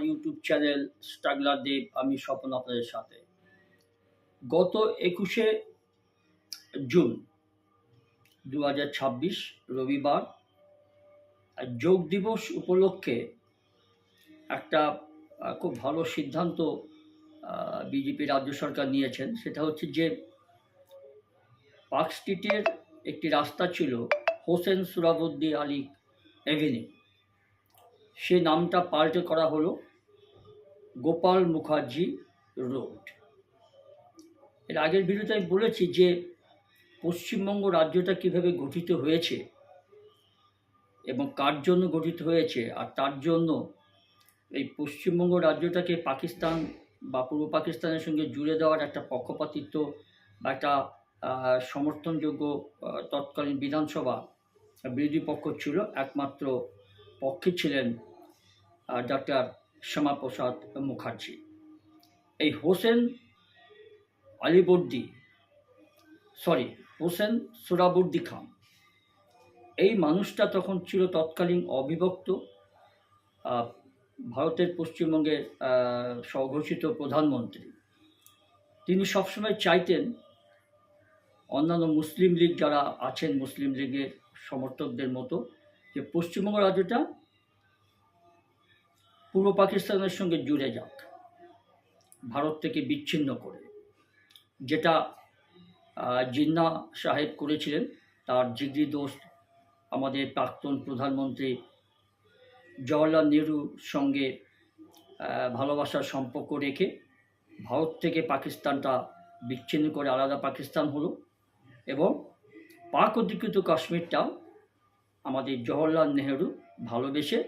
YouTube channel struggler দেব, আমি স্বপন আপনাদের সাথে। গত ২১শে জুন ২০২৬ রবিবার যোগ দিবস উপলক্ষে একটা খুব ভালো সিদ্ধান্ত বিজেপি রাজ্য সরকার নিয়েছেন। সেটা হচ্ছে যে পার্ক স্ট্রিটের একটি রাস্তা ছিল হোসেন সোহরাবুদ্দি আলী এভিনিউ, সে নামটা পাল্টে করা হলো গোপাল মুখার্জি রোড। এর আগের ভিডিওতে আমি বলেছি যে পশ্চিমবঙ্গ রাজ্যটা কীভাবে গঠিত হয়েছে এবং কার জন্য গঠিত হয়েছে, আর তার জন্য এই পশ্চিমবঙ্গ রাজ্যটাকে পাকিস্তান বা পূর্ব পাকিস্তানের সঙ্গে জুড়ে দেওয়ার একটা পক্ষপাতিত্ব বা একটা সমর্থনযোগ্য তৎকালীন বিধানসভা বিরোধী পক্ষ ছিল। একমাত্র পক্ষে ছিলেন ডক্টর শ্যামাপ্রসাদ মুখার্জি। এই হোসেন সোহরাবুদ্দি খান, এই মানুষটা তখন ছিল তৎকালীন অবিভক্ত ভারতের পশ্চিমবঙ্গের স্বঘোষিত প্রধানমন্ত্রী। তিনি সবসময় চাইতেন অন্যান্য মুসলিম লীগ যারা আছেন, মুসলিম লীগের সমর্থকদের মতো, যে পশ্চিমবঙ্গ রাজ্যটা পূর্ব পাকিস্তানের সঙ্গে জুড়ে যাক, ভারত থেকে বিচ্ছিন্ন করে, যেটা জিন্না সাহেব করেছিলেন। তার জিগরি দোস্ত আমাদের প্রাক্তন প্রধানমন্ত্রী জওহরলাল নেহরুর সঙ্গে ভালোবাসার সম্পর্ক রেখে ভারত থেকে পাকিস্তানটা বিচ্ছিন্ন করে আলাদা পাকিস্তান হলো, এবং পাক অধিকৃত কাশ্মীরটাও আমাদের জওহরলাল নেহরু ভালোবেসে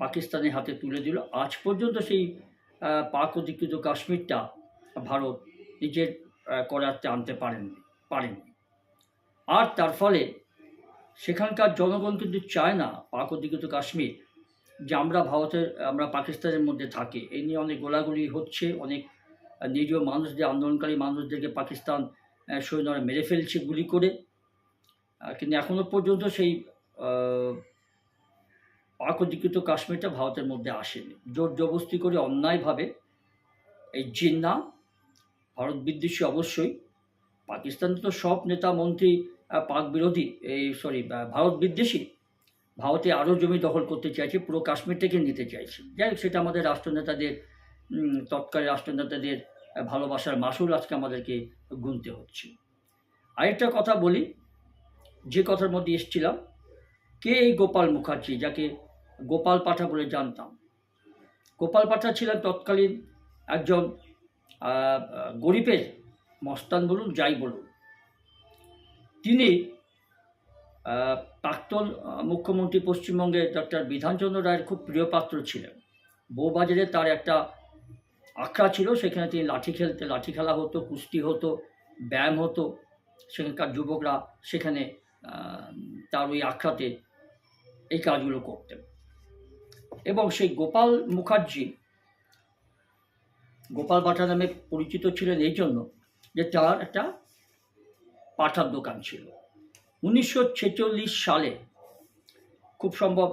পাকিস্তানের হাতে তুলে দিল। আজ পর্যন্ত সেই পাক অধিকৃত কাশ্মীরটা ভারত নিজের করায়ত্তে আনতে পারেনি। আর তার ফলে সেখানকার জনগণ কিন্তু চায় না পাক অধিকৃত কাশ্মীর যে আমরা পাকিস্তানের মধ্যে থাকি। এই নিয়ে অনেক গোলাগুলি হচ্ছে, অনেক নিরীহ মানুষদের, আন্দোলনকারী মানুষদেরকে পাকিস্তান সৈন্যরা মেরে ফেলছে গুলি করে। কিন্তু এখনও পর্যন্ত সেই পাক অধিকৃত কাশ্মীরটা ভারতের মধ্যে আসেনি। জোর জবরদস্তি করে অন্যায়ভাবে এই জিন্না, ভারত বিদ্বেষী অবশ্যই, পাকিস্তানে তো সব নেতা মন্ত্রী পাক বিরোধী, ভারত বিদ্বেষী, ভারতে আরও জমি দখল করতে চাইছে, পুরো কাশ্মীরটাকে নিতে চাইছে। যাই হোক, সেটা আমাদের রাষ্ট্রনেতাদের, তৎকালীন রাষ্ট্রনেতাদের ভালোবাসার মাসুল আজকে আমাদেরকে গুনতে হচ্ছে। আরেকটা কথা বলি, যে কথার মধ্যে এসেছিলাম, কে এই গোপাল মুখার্জি, যাকে গোপাল পাঠা বলে জানতাম। গোপাল পাঠা ছিলেন তৎকালীন একজন গরিবের মস্তান বলুন, যাই বলুন। তিনি প্রাক্তন মুখ্যমন্ত্রী পশ্চিমবঙ্গের ডক্টর বিধানচন্দ্র রায়ের খুব প্রিয় পাত্র ছিলেন। বউবাজারে তার একটা আখড়া ছিল, সেখানে তিনি লাঠি খেলা হতো, কুস্তি হতো, ব্যায়াম হতো। সেখানকার যুবকরা সেখানে তার ওই আখড়াতে এই কাজগুলো করতেন। এবং সেই গোপাল মুখার্জি গোপাল পাঠা নামে পরিচিত ছিলেন এই জন্য যে তার একটা পাঠার দোকান ছিল। 1946 সালে, খুব সম্ভব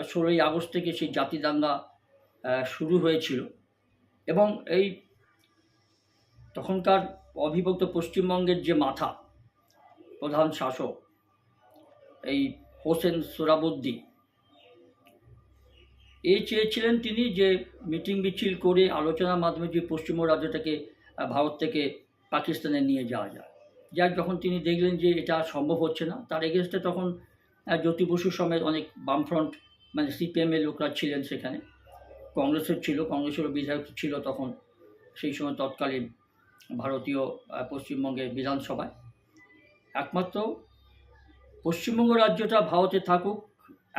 16ই আগস্ট থেকে সেই জাতি দাঙ্গা শুরু হয়েছিল, এবং এই তখনকার অবিভক্ত পশ্চিমবঙ্গের যে মাথা, প্রধান শাসক, এই হোসেন সোহরাবুদ্দি, চেয়েছিলেন তিনি যে মিটিং মিছিল করে আলোচনার মাধ্যমে যে পশ্চিমবঙ্গ রাজ্যটাকে ভারত থেকে পাকিস্তানে নিয়ে যাওয়া যায়। যখন তিনি দেখলেন যে এটা সম্ভব হচ্ছে না, তার এগেনস্টে তখন জ্যোতি বসু সমেত অনেক বামফ্রন্ট, মানে সিপিএমের লোকরা ছিলেন সেখানে, কংগ্রেসেরও বিধায়ক ছিল তখন সেই সময় তৎকালীন ভারতীয় পশ্চিমবঙ্গের বিধানসভায়। একমাত্র পশ্চিমবঙ্গ রাজ্যটা ভারতে থাকুক,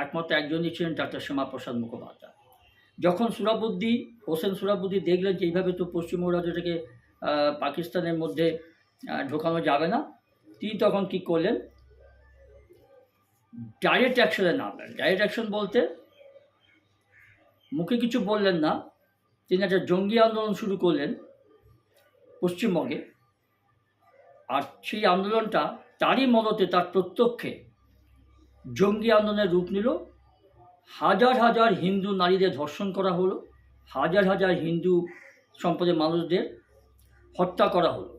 একমাত্র একজনই ছিলেন ডক্টর শ্যামাপ্রসাদ মুখোপাধ্যায়। যখন হোসেন সোহরাবুদ্দি দেখলেন যে এইভাবে তো পশ্চিমবঙ্গ রাজ্যটাকে পাকিস্তানের মধ্যে ঢোকানো যাবে না, তিনি তখন কী করলেন, ডাইরেক্ট অ্যাকশনে নামলেন। ডাইরেক্ট অ্যাকশন বলতে মুখে কিছু বললেন না, তিনি একটা জঙ্গি আন্দোলন শুরু করলেন পশ্চিমবঙ্গে। আর সেই আন্দোলনটা তারই মদতে, তার প্রত্যক্ষে জঙ্গি আন্দোলনের রূপ নিল। হাজার হাজার হিন্দু নারীদের ধর্ষণ করা হলো, হাজার হাজার হিন্দু সম্প্রদায়ের মানুষদের হত্যা করা হলো।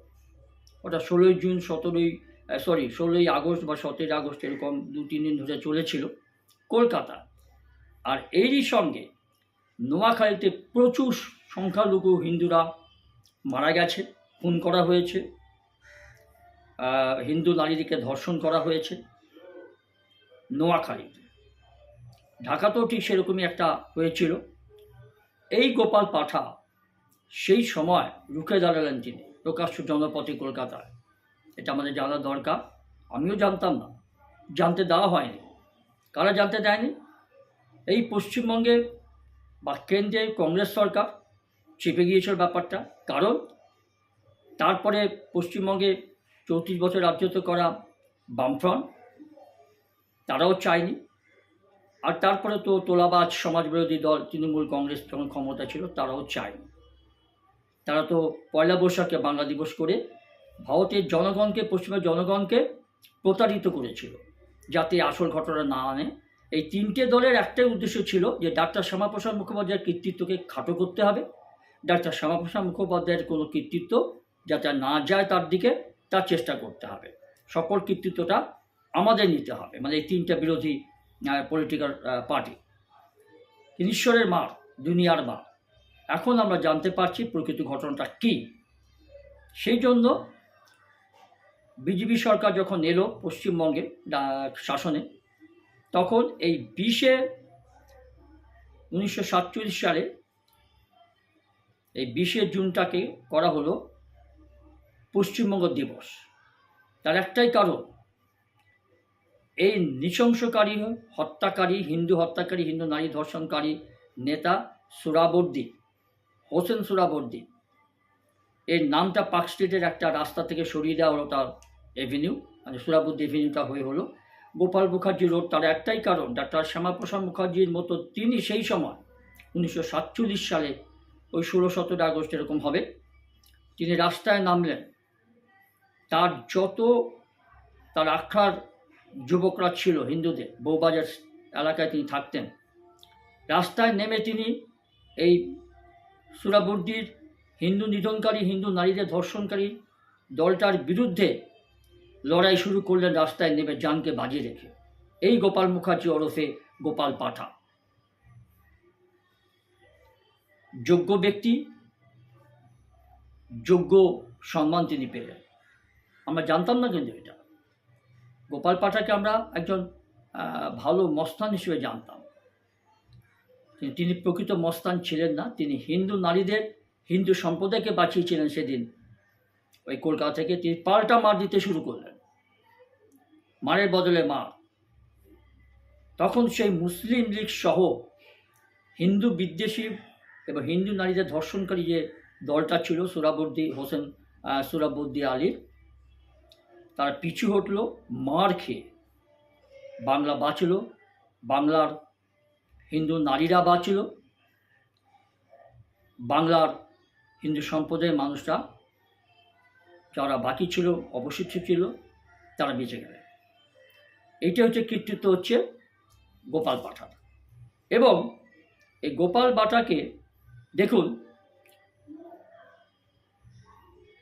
ওটা 16 জুন 16ই আগস্ট বা 17ই আগস্ট এরকম 2-3 দিন ধরে চলেছিল কলকাতা। আর এরই সঙ্গে নোয়াখালীতে প্রচুর সংখ্যালঘু হিন্দুরা মারা গেছে, খুন করা হয়েছে, হিন্দু নারীদেরকে ধর্ষণ করা হয়েছে নোয়াখালীতে। ঢাকাতেও ঠিক সেরকমই একটা হয়েছিল। এই গোপাল পাঠা সেই সময় রুখে দাঁড়ালেন তিনি প্রকাশ্য জনপথে কলকাতায়। এটা আমাদের জানা দরকার। আমিও জানতাম না, জানতে দেওয়া হয়নি। কারা জানতে দেয়নি? এই পশ্চিমবঙ্গে বা কেন্দ্রের কংগ্রেস সরকার চেপে গিয়েছিল ব্যাপারটা। কারণ তারপরে পশ্চিমবঙ্গে 34 বছর রাজত্ব করা বামফ্রন্ট তারাও চায়নি। আর তারপরে তো তোলাবাজ সমাজবিরোধী দল তৃণমূল কংগ্রেস যখন ক্ষমতা ছিল তারাও চায়নি। তারা তো পয়লা বৈশাখকে বাংলা দিবস করে ভারতের জনগণকে, পশ্চিমবঙ্গের জনগণকে প্রতারিত করেছিল যাতে আসল ঘটনা না আনে। এই তিনটে দলের একটাই উদ্দেশ্য ছিল যে ডাক্তার শ্যামাপ্রসাদ মুখোপাধ্যায়ের কৃতিত্বকে খাটো করতে হবে, ডাক্তার শ্যামাপ্রসাদ মুখোপাধ্যায়ের কোনো কৃতিত্ব যাতে না যায় তার দিকে, তার চেষ্টা করতে হবে। সকল কৃতিত্বটা আমাদের নিতে হবে, মানে এই তিনটা বিরোধী পলিটিক্যাল পার্টি। ঈশ্বরের মার, দুনিয়ার মার। এখন আমরা জানতে পারছি প্রকৃত ঘটনাটা কী। সেই জন্য বিজেপি সরকার যখন এলো পশ্চিমবঙ্গে শাসনে, তখন এই 1947 সালে এই 20 জুনটাকে করা হলো পশ্চিমবঙ্গ দিবস। তার একটাই কারণ, এই নৃশংসকারী, হত্যাকারী, হিন্দু হত্যাকারী, হিন্দু নারী ধর্ষণকারী নেতা হোসেন সোহরাওয়ার্দী, এর নামটা পার্ক স্ট্রিটের একটা রাস্তা থেকে সরিয়ে দেওয়া হলো, তার এভিনিউ, মানে সোহরাওয়ার্দী এভিনিউটা হয়ে হলো গোপাল মুখার্জি রোড। তার একটাই কারণ, ডাক্তার শ্যামাপ্রসাদ মুখার্জির মতো তিনি সেই সময় 1947 সালে ওই 16-17 আগস্ট এরকম হবে, তিনি রাস্তায় নামলেন। তার আখার যুবকরা ছিল হিন্দুদের, বউবাজার এলাকায় তিনি থাকতেন। রাস্তায় নেমে তিনি এই সোহরাওয়ার্দীর হিন্দু নিধনকারী, হিন্দু নারীদের ধর্ষণকারী দলটার বিরুদ্ধে লড়াই শুরু করলেন রাস্তায় নেমে, জানকে বাজি রেখে। এই গোপাল মুখার্জি ওরফে গোপাল পাঠা, যোগ্য ব্যক্তি, যোগ্য সম্মান তিনি পেলেন। আমরা জানতাম না কিন্তু এটা। গোপাল পাঠাকে আমরা একজন ভালো মস্তান হিসেবে জানতাম, তিনি প্রকৃত মস্তান ছিলেন না। তিনি হিন্দু নারীদের, হিন্দু সম্প্রদায়কে বাঁচিয়েছিলেন। সেদিন ওই কলকাতা থেকে তিনি পাল্টা মার দিতে শুরু করলেন, মারের বদলে মার। তখন সেই মুসলিম লীগ সহ হিন্দু বিদ্বেষী এবং হিন্দু নারীদের ধর্ষণকারী যে দলটা ছিল সোহরাওয়ার্দী আলীর, তারা পিছু হটল মার খেয়ে। বাংলা বাঁচল, বাংলার হিন্দু নারীরা বাঁচল, বাংলার হিন্দু সম্প্রদায়ের মানুষরা যারা বাকি ছিল, অবশিষ্ট ছিল, তারা বেঁচে গেলেন। এইটা হচ্ছে কৃতিত্ব, হচ্ছে গোপাল পাঠার। এবং এই গোপাল পাঠাকে দেখুন,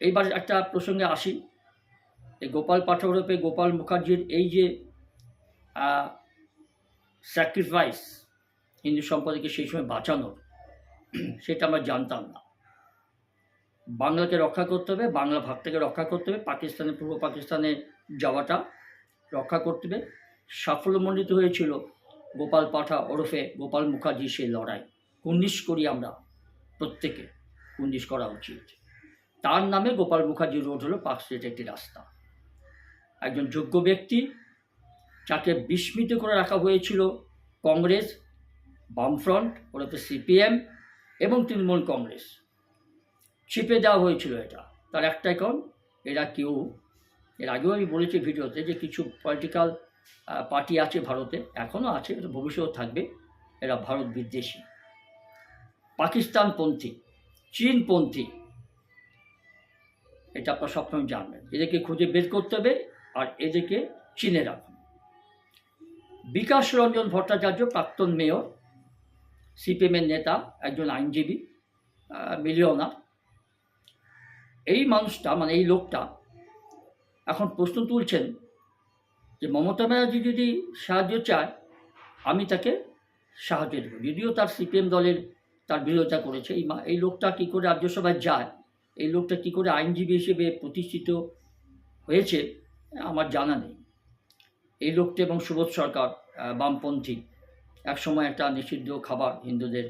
এইবার একটা প্রসঙ্গে আসি। এই গোপাল পাঠা ওরফে গোপাল মুখার্জির এই যে স্যাক্রিফাইস হিন্দু সম্প্রদায়কে সেই সময় বাঁচানোর, সেটা আমরা জানতাম না। বাংলাকে রক্ষা করতে হবে, বাংলা ভাগটাকে রক্ষা করতে হবে, পূর্ব পাকিস্তানে যাওয়াটা রক্ষা করতে হবে। সাফল্যমণ্ডিত হয়েছিল গোপাল পাঠা ওরফে গোপাল মুখার্জি সেই লড়াই। কুর্নিশ করি আমরা প্রত্যেকে, কুর্নিশ করা উচিত। তার নামে গোপাল মুখার্জি রোড হলো পার্ক স্ট্রিটের একটি রাস্তা। একজন যোগ্য ব্যক্তি, যাকে বিস্মিত করে রাখা হয়েছিল কংগ্রেস, বামফ্রন্ট ওরফে সিপিএম এবং তৃণমূল কংগ্রেস, চেপে দেওয়া হয়েছিল এটা। তার একটাই কারণ, এর আগেও আমি বলেছি ভিডিওতে যে কিছু পলিটিক্যাল পার্টি আছে ভারতে, এখনও আছে, ভবিষ্যতেও থাকবে। এরা ভারত বিদ্বেষী, পাকিস্তানপন্থী, চীনপন্থী। এটা আপনারা সবসময় জানবেন। এদেরকে খুঁজে বের করতে হবে আর এদেরকে চিনে রাখুন। বিকাশ রঞ্জন ভট্টাচার্য, প্রাক্তন মেয়র, সিপিএমের নেতা, একজন আইনজীবী, মিলিয়নার। এই মানুষটা, মানে এই লোকটা এখন প্রশ্ন তুলছেন যে মমতা ব্যানার্জি যদি সাহায্য চায় আমি তাকে সাহায্য দেব, যদিও তার সিপিএম দলের তার বিরোধিতা করেছে। এই লোকটা কী করে রাজ্যসভায় যায়, এই লোকটা কী করে আইনজীবী হিসেবে প্রতিষ্ঠিত হয়েছে আমার জানা নেই। এই লোকটা এবং সুবোধ সরকার বামপন্থী, একসময় একটা নিষিদ্ধ খাবার হিন্দুদের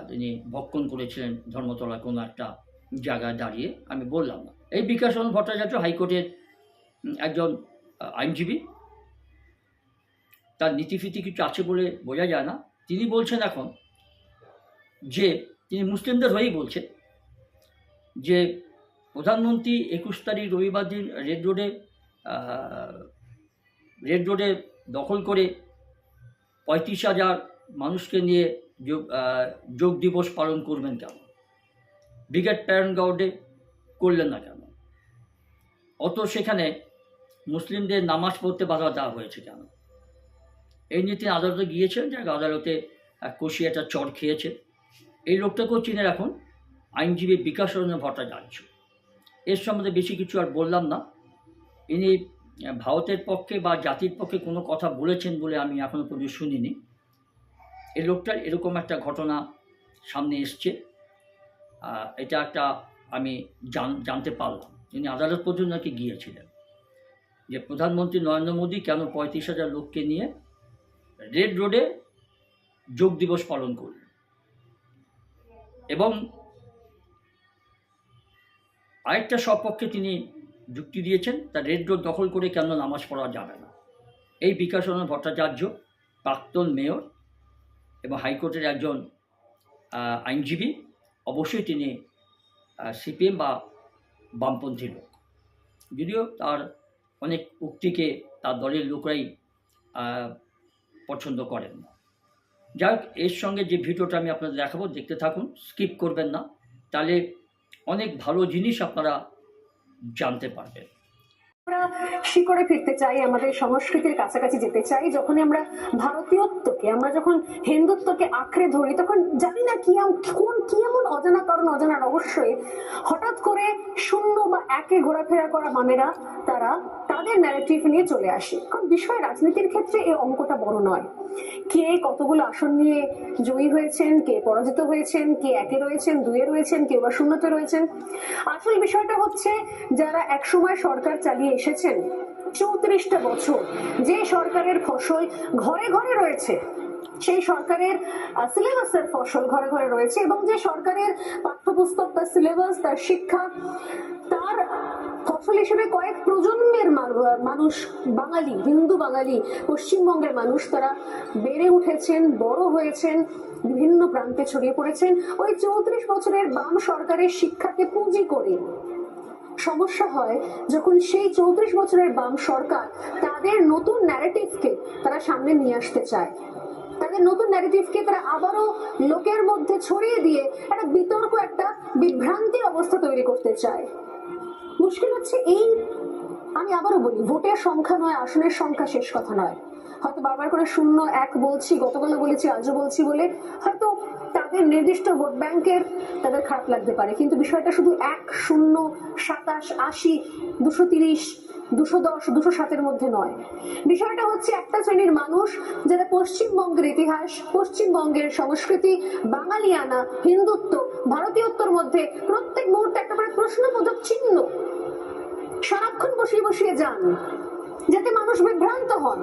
তিনি ভক্ষণ করেছিলেন ধর্মতলার কোনো একটা জায়গায় দাঁড়িয়ে, আমি বললাম না। এই বিকাশ রঞ্জন ভট্টাচার্য হাইকোর্টের একজন আইনজীবী, তার নীতিফিতি কিছু আছে বলে বোঝা যায় না। তিনি বলছেন এখন যে তিনি মুসলিমদের হয়েই বলছেন যে প্রধানমন্ত্রী 21 তারিখ রবিবার দিন রেড রোডে দখল করে 35,000 মানুষকে নিয়ে যোগ দিবস পালন করবেন কেন? ব্রিগেড প্যারেন্ট গ্রাউন্ডে করলেন না কেন? অত সেখানে মুসলিমদের নামাজ পড়তে বাধা দেওয়া হয়েছে কেন? এই নিয়ে তিনি আদালতে গিয়েছেন, যে আদালতে কষিয়ে একটা চড় খেয়েছে। এই লোকটাকেও চিনে রাখুন, আইনজীবী বিকাশ রঞ্জন ভট্টাচার্য। এর সম্বন্ধে বেশি কিছু আর বললাম না। ইনি ভারতের পক্ষে বা জাতির পক্ষে কোনো কথা বলেছেন বলে আমি এখনও পর্যন্ত শুনিনি। এই লোকটার এরকম একটা ঘটনা সামনে এসছে, এটা একটা আমি জানতে পারলাম। তিনি আদালত পর্যন্ত নাকি গিয়েছিলেন যে প্রধানমন্ত্রী নরেন্দ্র মোদী কেন 35,000 লোককে নিয়ে রেড রোডে যোগ দিবস পালন করলেন, এবং আরেকটা সপক্ষে তিনি যুক্তি দিয়েছেন তা রেড রোড দখল করে কেন নামাজ পড়া যাবে না। এই বিকাশ রঞ্জন ভট্টাচার্য প্রাক্তন মেয়র এবং হাইকোর্টের একজন আইনজীবী, অবশ্যই তিনি সিপিএম বা বামপন্থী লোক, যদিও তার অনেক উক্তিকে তার দলের লোকরাই পছন্দ করেন না। যাই হোক, এর সঙ্গে যে ভিডিওটা আমি আপনাদের দেখাবো, দেখতে থাকুন, স্কিপ করবেন না, তাহলে অনেক ভালো জিনিস আপনারা জানতে পারবেন। আমরা শিকড়ে ফিরতে চাই, আমাদের সংস্কৃতির কাছাকাছি যেতে চাই। যখন আমরা ভারতীয়ত্বকে, আমরা যখন হিন্দুত্বকে আঁকড়ে ধরি, তখন জানি না কি এমন অজানা কারণ, অজানা রহস্যে হঠাৎ করে শূন্য বা একে ঘোরাফেরা করা মামেরা তারা তাদের ন্যারেটিভ নিয়ে চলে আসে। কারণ বিষয় রাজনীতির ক্ষেত্রে এই অঙ্কটা বড় নয়। কে কতগুলো আসন নিয়ে জয়ী হয়েছেন, কে পরাজিত হয়েছেন, কে একে রয়েছেন, দুয়ে রয়েছেন, কেউ বা শূন্যতে রয়েছেন। আসল বিষয়টা হচ্ছে যারা একসময় সরকার চালিয়ে এসেছেন 34টা বছর, যে সরকারের ফসল ঘরে ঘরে রয়েছে, সেই সরকারের সিলেবাসের ফসল ঘরে ঘরে রয়েছে, এবং যে সরকারের পাঠ্যপুস্তক, তার সিলেবাস, তার শিক্ষা, তার ফসল হিসেবে কয়েক প্রজন্মের মানুষ, বাঙালি, হিন্দু বাঙালি, পশ্চিমবঙ্গের মানুষ, তারা বেড়ে উঠেছেন, বড় হয়েছেন, বিভিন্ন প্রান্তে ছড়িয়ে পড়েছেন ওই 34 বছরের বাম সরকারের শিক্ষাকে পুঁজি করে। সমস্যা হয় যখন সেই 34 বছরের বাম সরকার তাদের নতুন ন্যারেটিভকে তারা সামনে নিয়ে আসতে চায়, তাদের নতুন ন্যারেটিভকে তারা আবারও লোকের মধ্যে ছড়িয়ে দিয়ে একটা বিতর্ক, একটা বিভ্রান্তির অবস্থা তৈরি করতে চায়। মুশকিল হচ্ছে এই, আমি আবারও বলি, ভোটের সংখ্যা নয়, আসনের সংখ্যা শেষ কথা নয়। হয়তো বারবার করে 0-1 বলছি, গতকালও বলেছি, আজও বলছি বলে হয়তো তাদের নির্দিষ্ট ভোট ব্যাংকের তাদের খারাপ লাগতে পারে, কিন্তু বিষয়টা শুধু 1, 0, 27, 80, 230, 210, 207-এর মধ্যে নয়। বিষয়টা হচ্ছে একটা শ্রেণীর মানুষ যারা পশ্চিমবঙ্গের ইতিহাস, পশ্চিমবঙ্গের সংস্কৃতি, বাঙালিয়ানা, হিন্দুত্ব, ভারতীয়ত্বর মধ্যে প্রত্যেক মুহূর্তে একটা করে প্রশ্নবোধক চিহ্ন সারাক্ষণ বসিয়ে বসিয়ে যান, যাতে মানুষ বিভ্রান্ত হন।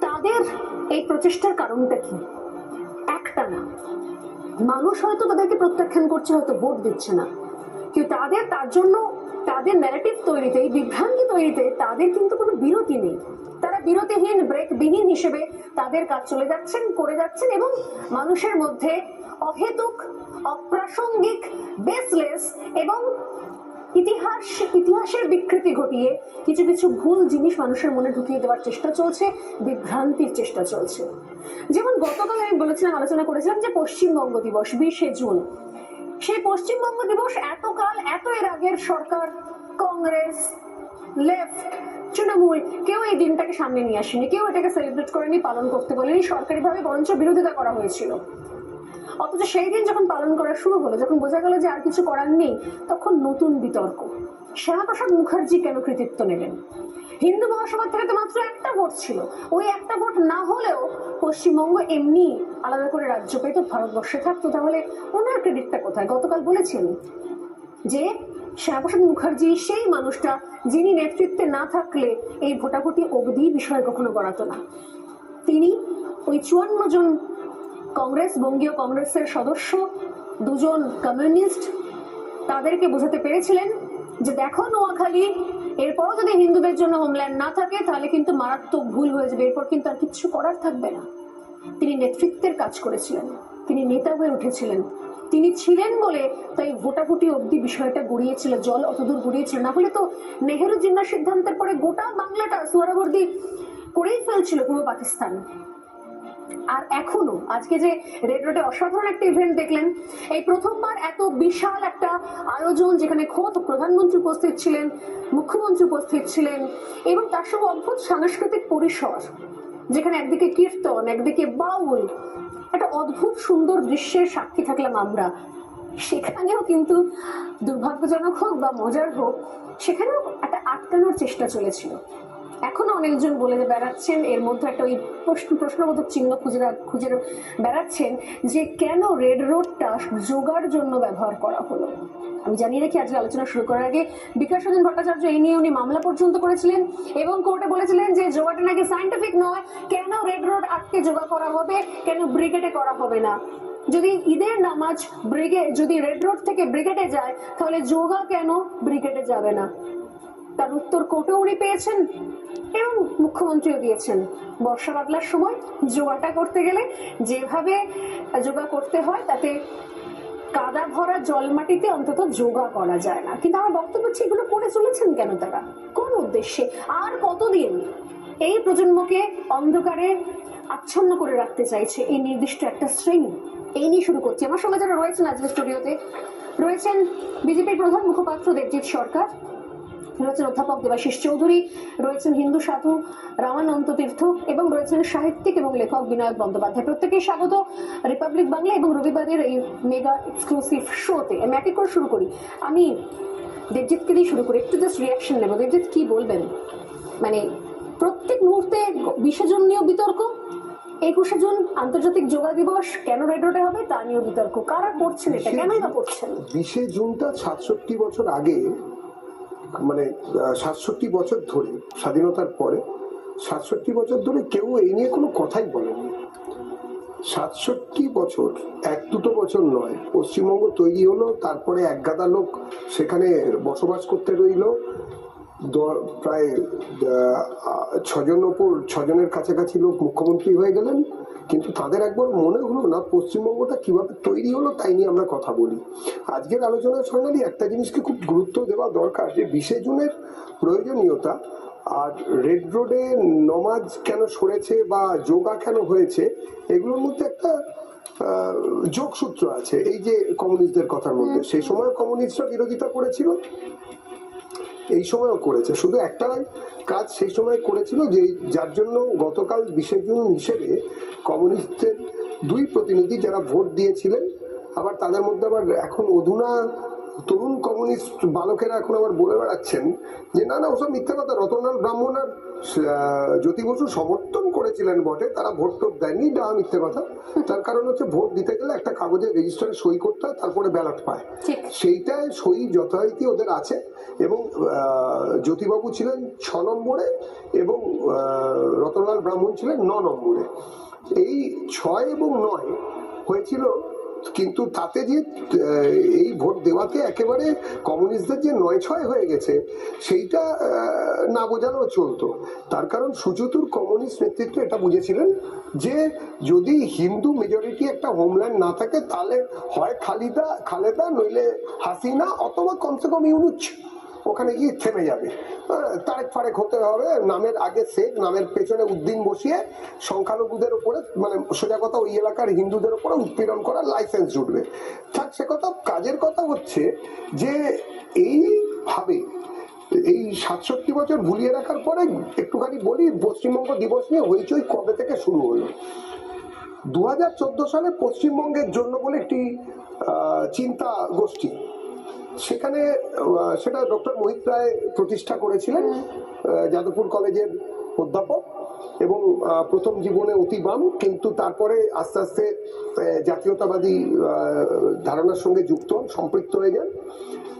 তাদের এই প্রচেষ্টার কারণটা কি? একটা না, মানুষ হয়তো তাদেরকে প্রত্যাখ্যান করছে, হয়তো ভোট দিচ্ছে না, কিন্তু তার জন্য তাদের ন্যারেটিভ তৈরিতে, এই বিভ্রান্তি তৈরিতে তাদের কিন্তু কোনো বিরতি নেই। তারা বিরতিহীন, ব্রেকবিহীন হিসেবে তাদের কাজ চলে যাচ্ছেন, করে যাচ্ছেন, এবং মানুষের মধ্যে অহেতুক, অপ্রাসঙ্গিক, বেসলেস এবং ইতিহাসের বিকৃতি ঘটিয়ে কিছু কিছু ভুল জিনিস মানুষের মনে ঢুকিয়ে দেওয়ার চেষ্টা চলছে, বিভ্রান্তির চেষ্টা চলছে। যেমন গতকাল আমি বলেছিলাম, আলোচনা করেছিলাম যে পশ্চিমবঙ্গ দিবস 20শে জুন, সেই পশ্চিমবঙ্গ দিবস এতকাল, এত এর আগের সরকার, কংগ্রেস, লেফট, তৃণমূল কেউ এই দিনটাকে সামনে নিয়ে আসেনি, কেউ এটাকে সেলিব্রেট করেনি, পালন করতে বলেনি, সরকারিভাবে বরঞ্চ বিরোধিতা করা হয়েছিল। অথচ সেই দিন যখন পালন করা শুরু হলো, যখন বোঝা গেল যে আর কিছু করার নেই, তখন নতুন বিতর্ক। শ্যামাপ্রসাদ মুখার্জি কেন কৃতিত্ব নেবেন? হিন্দু মহাসভা থেকে তো মাত্র একটা ভোট ছিল, ওই একটা ভোট না হলেও পশ্চিমবঙ্গ এমনি আলাদা করে রাজ্য পেত, ভারতবর্ষে থাকতো, তাহলে ওনার ক্রেডিটটা কোথায়? গতকাল বলেছেন যে শ্যামাপ্রসাদ মুখার্জি সেই মানুষটা যিনি নেতৃত্বে না থাকলে এই ভোটাভুটি অবধি বিষয় কখনো গড়াতো না। তিনি ওই 54 জন কংগ্রেস, বঙ্গীয় কংগ্রেসের সদস্য, 2 জন কমিউনিস্ট, তাদেরকে বোঝাতে পেরেছিলেন যে দেখো নোয়াখালী, এরপরও যদি হিন্দুদের জন্য হোমল্যান্ড না থাকে তাহলে কিন্তু মারাত্মক ভুল হয়ে যাবে, এরপর কিন্তু আর কিচ্ছু করার থাকবে না। তিনি নেতৃত্বের কাজ করেছিলেন, তিনি নেতা হয়ে উঠেছিলেন, তিনি ছিলেন বলে তাই ভোটাভুটি অবধি বিষয়টা গড়িয়েছিল, জল অতদূর গড়িয়েছিল। না হলে তো নেহেরু জিন্নার সিদ্ধান্তের পরে গোটা বাংলাটা সোহরাবর্দী করেই ফেলছিল পূর্ব পাকিস্তান। আর এখনো আজকে যে রেড রোডে অসাধারণ একটা ইভেন্ট দেখলেন, এই প্রথমবার এত বিশাল একটা আয়োজন, যেখানে খোদ প্রধানমন্ত্রী উপস্থিত ছিলেন, মুখ্যমন্ত্রী উপস্থিত ছিলেন, এবং তার সঙ্গে অদ্ভুত সাংস্কৃতিক পরিসর, যেখানে একদিকে কীর্তন, একদিকে বাউল, একটা অদ্ভুত সুন্দর দৃশ্যের সাক্ষী থাকলাম আমরা। সেখানেও কিন্তু দুর্ভাগ্যজনক হোক বা মজার হোক, সেখানেও একটা আটকানোর চেষ্টা চলেছিল। এখনো অনেকজন বলে বেড়াচ্ছেন, এর মধ্যে একটা ওই প্রশ্নবোধক চিহ্ন খুঁজে বেড়াচ্ছেন যে কেন রেড রোডটা যোগার জন্য ব্যবহার করা হলো। আমি জানিয়ে রাখি, আজকে আলোচনা শুরু করার আগে বিকাশ রঞ্জন ভট্টাচার্য এই নিয়ে উনি মামলা পর্যন্ত করেছিলেন এবং কোর্টে বলেছিলেন যে যোগাটা নাকি সায়েন্টিফিক নয়, কেন রেড রোড আটকে যোগা করা হবে, কেন ব্রিগেডে করা হবে না? যদি ঈদের নামাজ যদি রেড রোড থেকে ব্রিগেডে যায়, তাহলে যোগা কেন ব্রিগেডে যাবে না? তার উত্তর কোর্টেও উনি পেয়েছেন এবং মুখ্যমন্ত্রীও দিয়েছেন। বর্ষা বাদলার সময় যোগাটা করতে গেলে যেভাবে যোগা করতে হয়, তাতে কাদা ভরা জলমাটিতে অন্তত যোগা করা যায় না। কিন্তু আমার বক্তব্য হচ্ছে, এগুলো করে চলেছেন কেন তারা, কোন উদ্দেশ্যে, আর কতদিন এই প্রজন্মকে অন্ধকারে আচ্ছন্ন করে রাখতে চাইছে এই নির্দিষ্ট একটা শ্রেণী? এই নিয়ে শুরু করছি। আমার সঙ্গে যারা রয়েছেন আজকের স্টুডিওতে, রয়েছেন বিজেপির প্রধান মুখপাত্র দেবজিৎ সরকার, রয়েছেন অধ্যাপক দেবাশিস চৌধুরী, রয়েছেন হিন্দু সাধু রামানন্ত তীর্থ, এবং রয়েছেন সাহিত্যিক এবং লেখক বিনায়ক বন্দ্যোপাধ্যায়। প্রত্যেকেই স্বাগত রিপাবলিক বাংলা এবং রবিবারের এই মেগা এক্সক্লুসিভ শোতে। আমি এক এক করে শুরু করি, আমি দেবজিৎকে দিয়ে শুরু করি, একটু জাস্ট রিয়াকশন নেব। দেবজিৎ, কি বলবেন? মানে প্রত্যেক মুহূর্তে 20 জুন নিয়েও বিতর্ক, 21 জুন আন্তর্জাতিক যোগা দিবস, কেন রেড রোডে হবে তা নিয়েও বিতর্ক, কারা করছেন এটা, কেনই বা করছেন? 20 জুনটা 67 বছর আগে, মানে 67 বছর ধরে, স্বাধীনতার পরে 67 বছর ধরে কেউ এই নিয়ে কোনো কথাই বলেনি। 67 বছর, 1-2 বছর নয়। পশ্চিমবঙ্গ তৈরি হলো, তারপরে একগাদা লোক সেখানে বসবাস করতে রইল, প্রায় 6 জনের কাছাকাছি লোক মুখ্যমন্ত্রী হয়ে গেলেন, কিন্তু তাদের একবার মনে হলো না পশ্চিমবঙ্গটা কিভাবে তৈরি হলো, তাই নিয়ে আমরা কথা বলি। আজকের আলোচনার সঙ্গে একটা জিনিসকে খুব গুরুত্ব দেওয়া দরকার, যে 20 জুনের প্রয়োজনীয়তা আর রেড রোডে নমাজ কেন সরেছে বা যোগা কেন হয়েছে, এগুলোর মধ্যে একটা যোগসূত্র আছে। এই যে কমিউনিস্টদের কথার মধ্যে, সেই সময় কমিউনিস্টরা বিরোধিতা করেছিল, এই সময়ও করেছে। শুধু একটা কাজ সেই সময় করেছিল, যে যার জন্য গতকাল 20 জুন হিসেবে কমিউনিস্টদের 2 প্রতিনিধি যারা ভোট দিয়েছিলেন, আবার তাদের মধ্যে আবার এখন অধুনা তরুণ কমিউনিস্ট বালকেরা এখন আবার বলে বেড়াচ্ছেন যে না না, ওসব মিথ্যা কথা, রতনলাল ব্রাহ্মণ আর জ্যোতি বসু সমর্থন করেছিলেন বটে, তারা ভোট টোট দেয়নি, এটা মিথ্যে কথা। তার কারণ হচ্ছে ভোট দিতে গেলে একটা কাগজে রেজিস্টারে সই করতে হয়, তারপরে ব্যালট পায়, সেইটায় সই যথারীতি ওদের আছে। এবং জ্যোতিবাবু ছিলেন 6 নম্বরে এবং রতনলাল ব্রাহ্মণ ছিলেন 9 নম্বরে। এই 6 এবং 9 হয়েছিল, কিন্তু তাতে যে এই ভোট দেওয়াতে একেবারে কমিউনিস্টদের যে 9-6 হয়ে গেছে, সেইটা না বোঝানো চলতো। তার কারণ সুচতুর কমিউনিস্ট নেতৃত্ব এটা বুঝেছিলেন যে যদি হিন্দু মেজরিটি একটা হোমল্যান্ড না থাকে, তাহলে হয় খালেদা নইলে হাসিনা, অথবা কমসে কম ইউনুস ওখানে গিয়ে থেমে যাবে। তারেক ফারেক হতে হবে, নামের আগে শেখ, নামের পেছনে উদ্দিন বসিয়ে সংখ্যালঘুদের উপরে, মানে সোজা কথা ওই এলাকার হিন্দুদের উপরে উৎপীড়ন করার লাইসেন্স জুটবে। থাক সে কথা, কাজের কথা হচ্ছে যে এইভাবে এই 67 বছর ভুলিয়ে রাখার পরে একটুখানি বলি পশ্চিমবঙ্গ দিবস নিয়ে হইচই কবে থেকে শুরু হলো। 2014 সালে পশ্চিমবঙ্গের জন্য বলে একটি চিন্তা গোষ্ঠী, সেখানে সেটা ডক্টর মোহিত রায় প্রতিষ্ঠা করেছিলেন, যাদবপুর কলেজের অধ্যাপক, এবং প্রথম জীবনে অতি বাম, কিন্তু তারপরে আস্তে আস্তে জাতীয়তাবাদী ধারণার সঙ্গে যুক্ত হন, সম্পৃক্ত হয়ে যান।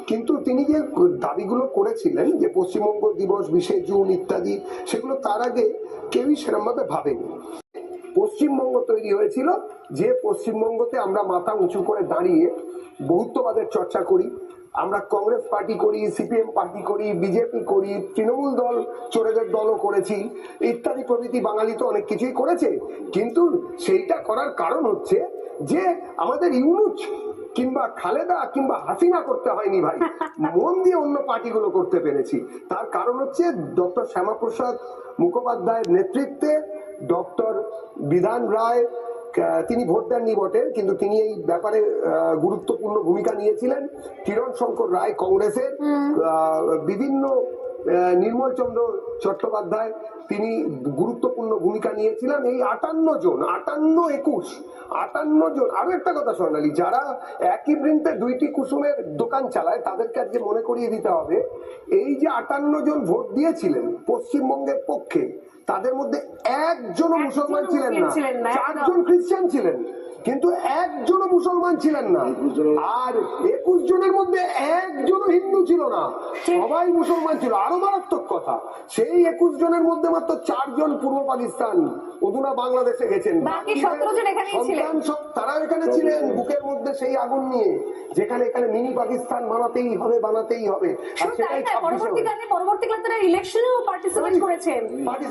কিন্তু তিনি যে দাবিগুলো করেছিলেন যে পশ্চিমবঙ্গ দিবস 20শে জুন ইত্যাদি, সেগুলো তার আগে কেউই সেরকমভাবে ভাবেনি। পশ্চিমবঙ্গ তৈরি হয়েছিল যে পশ্চিমবঙ্গতে আমরা মাথা উঁচু করে দাঁড়িয়ে বহুত্ববাদের চর্চা করি, আমরা কংগ্রেস পার্টি করি, সিপিএম পার্টি করি, বিজেপি করি, তৃণমূল দল চোরেদের দলও করেছি ইত্যাদি প্রভৃতি। বাঙালি তো অনেক কিছুই করেছে, কিন্তু সেইটা করার কারণ হচ্ছে যে আমাদের ইউনুস কিংবা খালেদা কিংবা হাসিনা করতে হয়নি ভাই, মন দিয়ে অন্য পার্টিগুলো করতে পেরেছি। তার কারণ হচ্ছে ডক্টর শ্যামাপ্রসাদ মুখোপাধ্যায়ের নেতৃত্বে, ডক্টর বিধান রায়, তিনি ভোট দেননি বটে, কিন্তু তিনি এই ব্যাপারে গুরুত্বপূর্ণ ভূমিকা নিয়েছিলেন, কিরণ শঙ্কর রায় কংগ্রেসের, বিভিন্ন নির্মল চন্দ্র চট্টোপাধ্যায় তিনি গুরুত্বপূর্ণ ভূমিকা নিয়েছিলেন। এই 58 জন, 58 জন। আরো একটা কথা সোনালী, যারা একই বৃন্তে দুইটি কুসুমের দোকান চালায় তাদেরকে আজকে মনে করিয়ে দিতে হবে, এই যে 58 জন ভোট দিয়েছিলেন পশ্চিমবঙ্গের পক্ষে, তাদের মধ্যে একজনও মুসলমান ছিলেন না, 4 জন খ্রিস্টান ছিলেন, কিন্তু একজনও মুসলমান ছিলেন না। আর 21 জনের মধ্যে একজনও হিন্দু ছিল না, সবাই মুসলমান ছিল। আরো মারাত্মক কথা, সেই 21 জনের মধ্যে মাত্র 4 জন পূর্ব পাকিস্তান, অধুনা বাংলাদেশে গেছেন, তারা এখানে ছিলেন বুকের মধ্যে সেই আগুন নিয়ে, যেখানে এখানে মিনি পাকিস্তান বানাতেই হবে, বানাতেই হবে। পরবর্তীকালে তারা ইলেকশনেও পার্টিসিপেট করেছেন,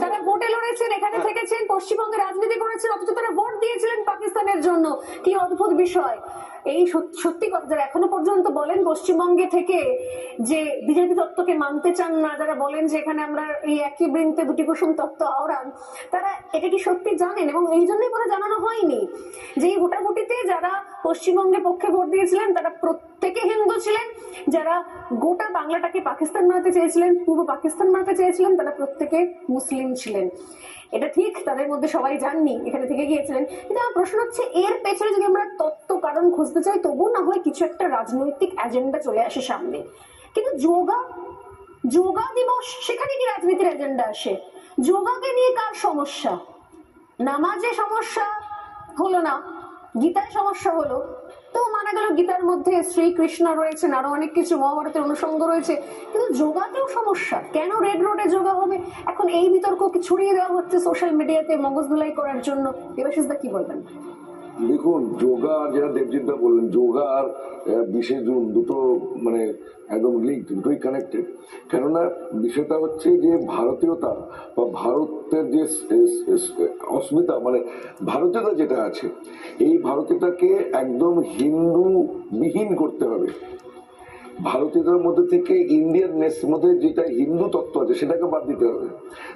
তারা ভোটে লড়েছেন, এখানে থেকেছেন, পশ্চিমবঙ্গে রাজনীতি করেছেন, অথচ তারা ভোট দিয়েছিলেন পাকিস্তানের জন্য। কি অদ্ভুত বিষয়! এই সত্যি কথা, যারা এখনো পর্যন্ত বলেন পশ্চিমবঙ্গে থেকে যে বিজেপি তত্ত্বকে মানতে চান না, যারা বলেন যে এখানে আমরা এই একই বৃন্তে দুটি কুসুম তত্ত্ব আওড়ান, তারা এটা কি সত্যি জানেন? এবং এই জন্যই বোধহয় জানানো হয়নি যে এই ভোটাভুটিতে যারা পশ্চিমবঙ্গের পক্ষে ভোট দিয়েছিলেন তারা প্রত্যেকে হিন্দু ছিলেন, যারা গোটা বাংলাটাকে পাকিস্তান বানাতে চেয়েছিলেন, পূর্ব পাকিস্তান বানাতে চেয়েছিলেন, তারা প্রত্যেকে মুসলিম ছিলেন। এটা ঠিক, তাদের মধ্যে সবাই জাননি, এখানে থেকে গিয়েছিলেন। কিন্তু আমার প্রশ্ন হচ্ছে, এর পেছনে যদি আমরা তত্ত্ব কারণ খুঁজতে চাই, তবুও না হয় কিছু একটা রাজনৈতিক এজেন্ডা চলে আসে সামনে। কিন্তু যোগা দিবস, সেখানে কি রাজনীতির এজেন্ডা আসে? যোগাকে নিয়ে কার সমস্যা? নামাজে সমস্যা হলো না, গীতায় সমস্যা হলো, তো মানা গেল গীতার মধ্যে শ্রীকৃষ্ণ রয়েছেন, আরো অনেক কিছু মহাভারতের অনুষঙ্গ রয়েছে, কিন্তু যোগাতেও সমস্যা। কেন রেড রোডে যোগা হবে? এখন এই বিতর্ককে ছড়িয়ে দেওয়া হচ্ছে সোশ্যাল মিডিয়াতে মগজ ধুলাই করার জন্য। দেবাশিসদা কি বলবেন? দেখুন, যোগা আর যেটা দেবজিৎদা বললেন, যোগা আর 20শে জুন দুটো মানে একদম লিঙ্ক, দুটোই কানেক্টেড। কেননা বিষয়টা হচ্ছে যে ভারতীয়তা বা ভারতের যে অস্মিতা, মানে ভারতীয়তা যেটা আছে, এই ভারতীয়তাকে একদম হিন্দু বিহীন করতে হবে। ভারতীয়দের মধ্যে থেকে ইন্ডিয়াননেস মধ্যে যেটা হিন্দু তত্ত্ব আছে সেটাকে বাদ দিতে হবে।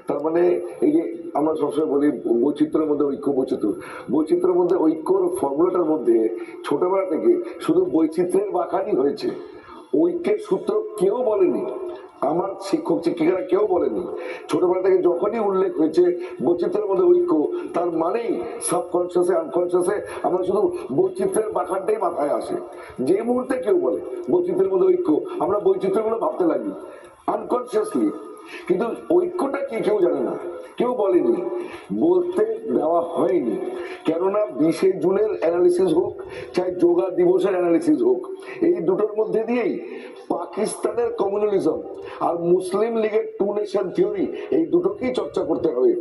তার মানে এই যে আমরা সবসময় বলি বৈচিত্র্যের মধ্যে ঐক্য, বৈচিত্র্যের মধ্যে ঐক্যর ফর্মুলাটার মধ্যে ছোটবেলা থেকে শুধু বৈচিত্র্যের বাখানই হয়েছে, ঐক্যের সূত্র কেউ বলেনি। আমার শিক্ষক শিক্ষিকারা কেউ বলেনি। ছোটবেলা থেকে যখনই উল্লেখ হয়েছে বৈচিত্র্যের মধ্যে ঐক্য, তার মানেই সাবকনসিয়াসে আনকনসিয়াসে আমরা শুধু বৈচিত্র্যের বাখানটাই মাথায় আসে। যে মুহূর্তে কেউ বলে বৈচিত্র্যের মধ্যে ঐক্য, আমরা বৈচিত্র্যগুলো ভাবতে লাগি আনকনসিয়াসলি। কিন্তু ঐক্যটা কি কেউ জানে না, কেউ বলেনি, বলতে দেওয়া হয়নি। কেননা 20শে জুনের অ্যানালিসিস হোক, চাই যোগা দিবসের অ্যানালিসিস হোক, এই দুটোর মধ্যে দিয়েই পাকিস্তানের কমিউনালিজম আর মুসলিম লীগের 2 নেশন থিওরি, এই দুটোকেই চর্চা করতে হবে।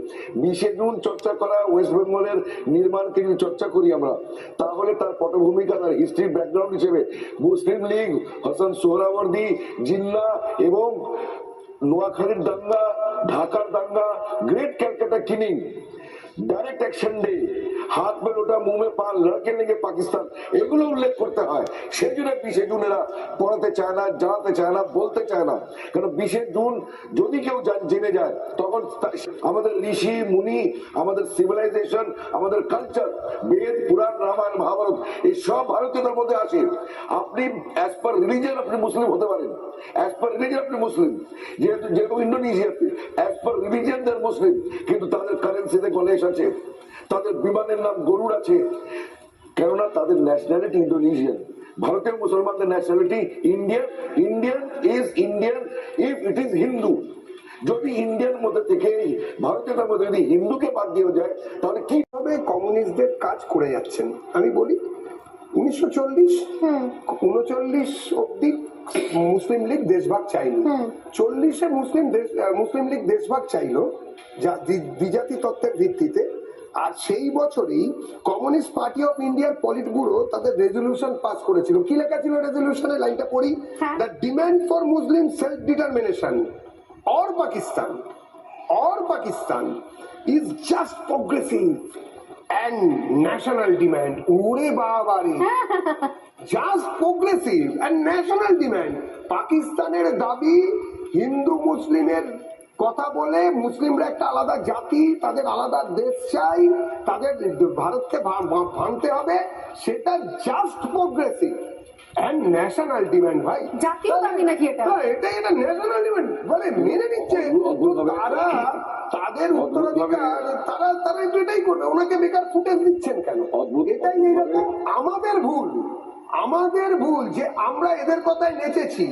20শে জুন চর্চা করা, ওয়েস্ট বেঙ্গলের নির্মাণকে যদি চর্চা করি আমরা, তাহলে তার পটভূমিকা, তার হিস্ট্রি ব্যাকগ্রাউন্ড হিসেবে মুসলিম লীগ, হাসান সোহরাওয়ার্দী, জিন্নাহ এবং নোয়াখালীর দাঙ্গা, ঢাকার দাঙ্গা, great Calcutta killing, direct action day হাত মে লোটা মুখ মে পান লড়কে লেগে পাকিস্তান, এগুলো উল্লেখ করতে হয়। সেই জন্য 20শে জুন এরা পড়াতে চায় না, জানাতে চায় না, বলতে চায় না। কারণ 20শে জুন যদি কেউ জেনে যায় তখন আমাদের ঋষি মুনি, আমাদের সিভিলাইজেশন, আমাদের কালচার, বেদ পুরাণ রামায়ণ মহাভারত এই সব ভারতীয়দের মধ্যে আসে। আপনি অ্যাজ পার রিলিজিয়ন আপনি মুসলিম হতে পারেন, অ্যাজ পার রিলিজিয়ন আপনি মুসলিম, যেরকম ইন্ডোনেশিয়াতে অ্যাজ পার রিলিজিয়ন দের মুসলিম, কিন্তু তাদের কারেন্সিতে গণেশ আছে, তাদের বিমানের নাম গরুড় আছে, কেননা তাদের ন্যাশনালিটি ইন্ডোনেশিয়ান। ভারতীয় মুসলমানদের nationality Indian. Indian is Indian if it is Hindu. যদি ইন্ডিয়ান মধ্যে থেকে ভারতীয়দের মধ্যে যদি হিন্দুকে বাদ দিয়ে যায় তাহলে কি ভাবে কমিউনিস্টদের কাজ করে যাচ্ছেন আমি বলি। 1940 39 অব্দি মুসলিম লীগ দেশভাগ চাইনি, 40-এ মুসলিম লীগ দেশভাগ চাইলো দ্বিজাতি তত্ত্বের ভিত্তিতে। আর সেই বছরই কমিউনিস্ট পার্টি অফ ইন্ডিয়ার পলিট ব্যুরো তাদের রেজলিউশন পাস করেছিল। কি লেখা ছিল রেজলিউশনে? লাইনটা পড়ি, the demand for Muslim self determination or Pakistan is just progressive and national demand. Ure babare, just progressive and national demand. পাকিস্তানের দাবি হিন্দু মুসলিমের কথা বলে, মুসলিমরা একটা আলাদা জাতি, তাদের আলাদা দেশ চাই, তাদের ভারতকে ভাঙতে হবে, সেটা just progressive and national demand. ভাই জাতীয় দাবি নাকি এটা? এটাই এটা ন্যাশনাল ডিমান্ড বলে মেনে নিচ্ছে তারা, তাদের উত্তরাধিকার, তারা এটাই করবে। ওনাকে বেকার ফুটেজ দিচ্ছেন কেন? এটাই এইরকম আমাদের ভুল যে আমরা এদের কথায় নেচেছি।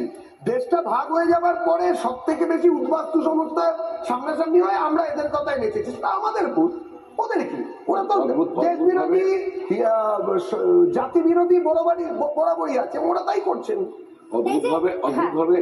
দেশটা ভাগ হয়ে যাবার পরে সব থেকে বেশি উদ্বাস্তু সংস্থা সামনাসামনি হয়, আমরা এদের কথায় নেচেছি, সেটা আমাদের ভুল। ওদের কি, ওরা তো দেশ বিরোধী, জাতি বিরোধী বরাবরই আছে, ওরা তাই করছেন। অদ্ভুতভাবে